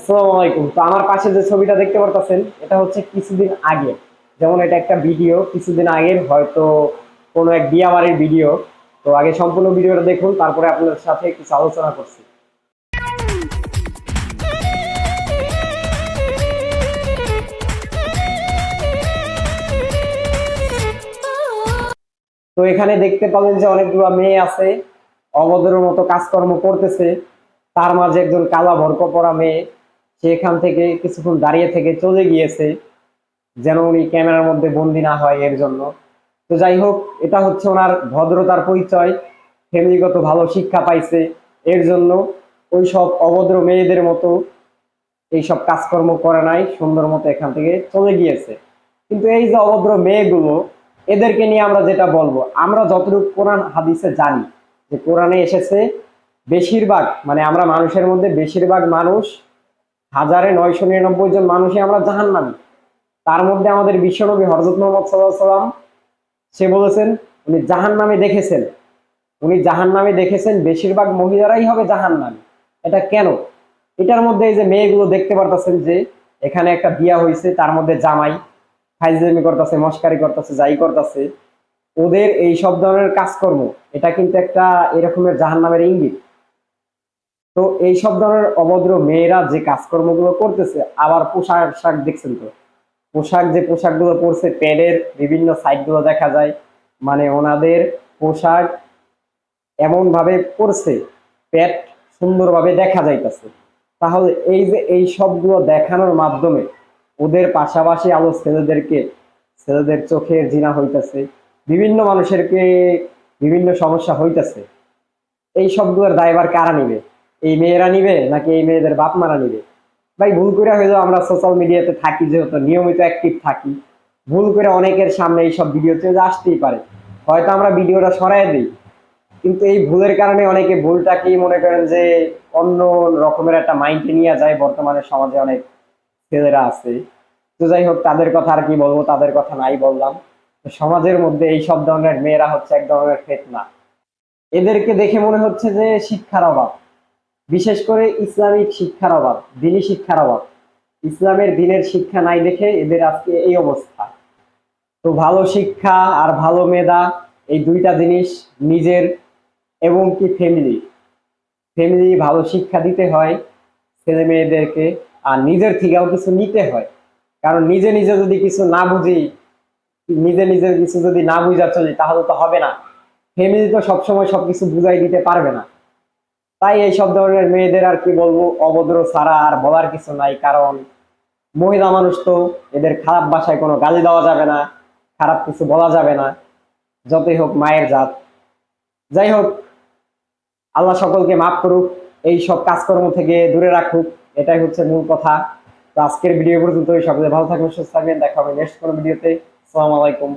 আসসালামু আলাইকুম। তো আমার পাশে যে ছবিটা দেখতে পারতেছেন এটা হচ্ছে কিছুদিন আগে, যেমন এটা একটা ভিডিও কিছুদিন আগের, হয়তো কোনো এক বিয়া বাড়ির ভিডিও। তো আগে সম্পূর্ণ ভিডিওটা দেখুন, তারপরে আপনাদের সাথে কিছু আলোচনা করছি। তো এখানে দেখতে পাবেন যে অনেকগুলো মেয়ে আছে, অভদ্রের মতো কাজকর্ম করতেছে। তার মাঝে একজন কালা ভরক পরা মেয়ে, সে এখান থেকে কিছুক্ষণ দাঁড়িয়ে থেকে চলে গিয়েছে, যেন উনি ক্যামেরার মধ্যে বন্দি না হয় এর জন্য। তো যাই হোক, এটা হচ্ছে ওনার ভদ্রতার পরিচয়, ফ্যামিলিগত ভালো শিক্ষা পাইছে এর জন্য। ওই সব অভদ্র মেয়েদের মতো এইসব কাজকর্ম করে নাই, সুন্দর মতো এখান থেকে চলে গিয়েছে। কিন্তু এই যে অভদ্র মেয়েগুলো, এদেরকে নিয়ে আমরা যেটা বলবো, আমরা যতটুকু কোরআন হাদিসে জানি যে কোরআনে এসেছে বেশিরভাগ, মানে আমরা মানুষের মধ্যে বেশিরভাগ মানুষ, 1999 জন মানুষই আমরা জাহান্নামী। তার মধ্যে আমাদের বিশ্বনবী হযরত মুহাম্মদ সাল্লাল্লাহু আলাইহি ওয়াসাল্লাম, সে বলেছেন উনি জাহান্নামে দেখেছেন, বেশিরভাগ মহিলারাই হবে জাহান্নামী। এটা কেন? এটার মধ্যে এই যে মেয়েগুলো দেখতে পারতেছেন যে এখানে একটা বিয়া হয়েছে, তার মধ্যে জামাই ফাইজলামি করতেছে, মস্কারি করতেছে, যাই করতেছে, ওদের এই সব ধরনের কাজকর্ম, এটা কিন্তু একটা এরকমের জাহান্নামের ইঙ্গিত। তো এই সব ধরনের অভদ্র মেয়েরা যে কাজকর্মগুলো করতেছে, আবার পোশাক আশাক দেখছেন তো, যে পোশাকগুলো পরছে, প্যাডের বিভিন্ন সাইড গুলো দেখা যায়, মানে ওনাদের পোশাক এমন ভাবে পরছে, প্যাট সুন্দরভাবে দেখা যাইতেছে। তাহলে এই যে এই সবগুলো দেখানোর মাধ্যমে ওদের পাশাপাশি আলো ছেলেদের চোখে জিনা হইতেছে, বিভিন্ন মানুষেরকে বিভিন্ন সমস্যা হইতেছে। এই সবগুলোর দায়ভার কারা নিবে? এই মেয়েরা নিবে নাকি এই মেয়েদের বাপ মারা নিবে? ভাই, ভুল করে হয়তো আমরা সোশ্যাল মিডিয়াতে থাকি, যেহেতু নিয়মিত অ্যাক্টিভ থাকি, ভুল করে অনেকের সামনে এইসব ভিডিও চলে আসতেই পারে, হয়তো আমরা ভিডিওটা সরাই দিই। কিন্তু এই ভুলের কারণে অনেকে ভুলটাকেই মনে করেন যে অন্য রকমের একটা মাইন্ডে নিয়ে যায়। বর্তমানে সমাজে অনেক ছেলেরা আছে, তো যাই হোক, তাদের কথা আর কি বলবো, তাদের কথা নাই বললাম। তো সমাজের মধ্যে এই সব ধরনের মেয়েরা হচ্ছে এক ধরনের ফিতনা। এদেরকে দেখে মনে হচ্ছে যে শিক্ষার অভাব, বিশেষ করে ইসলামিক শিক্ষার অভাব, দিনী শিক্ষার অভাব। ইসলামের দিনের শিক্ষা নাই দেখে এদের আজকে এই অবস্থা। তো ভালো শিক্ষা আর ভালো মেধা, এই দুইটা জিনিস নিজের এবং কি ফ্যামিলি ভালো শিক্ষা দিতে হয় ছেলে মেয়েদেরকে, আর নিজের থেকেও কিছু নিতে হয়। কারণ নিজে নিজে যদি কিছু না বুঝি, নিজের কিছু যদি না বুঝা চলি, তাহলে তো হবে না। ফ্যামিলি তো সবসময় সবকিছু বুঝাই দিতে পারবে না। তাই এই সব ধরনের মেয়েদের আর কি বলবো, অভদ্র ছাড়া আর বলার কিছু নাই। কারণ মহিলা মানুষ তো, এদের খারাপ ভাষায় কোনো গালি দেওয়া যাবে না, খারাপ কিছু বলা যাবে না, যতই হোক মায়ের জাত। যাই হোক, আল্লাহ সকলকে মাফ করুক, এই সব কাজকর্ম থেকে দূরে রাখুক, এটাই হচ্ছে মূল কথা। তো আজকের ভিডিও পর্যন্ত, সকলে ভালো থাকবেন, সুস্থ থাকবেন, দেখা হবে নেক্সট কোনো ভিডিওতে। আসসালামু আলাইকুম।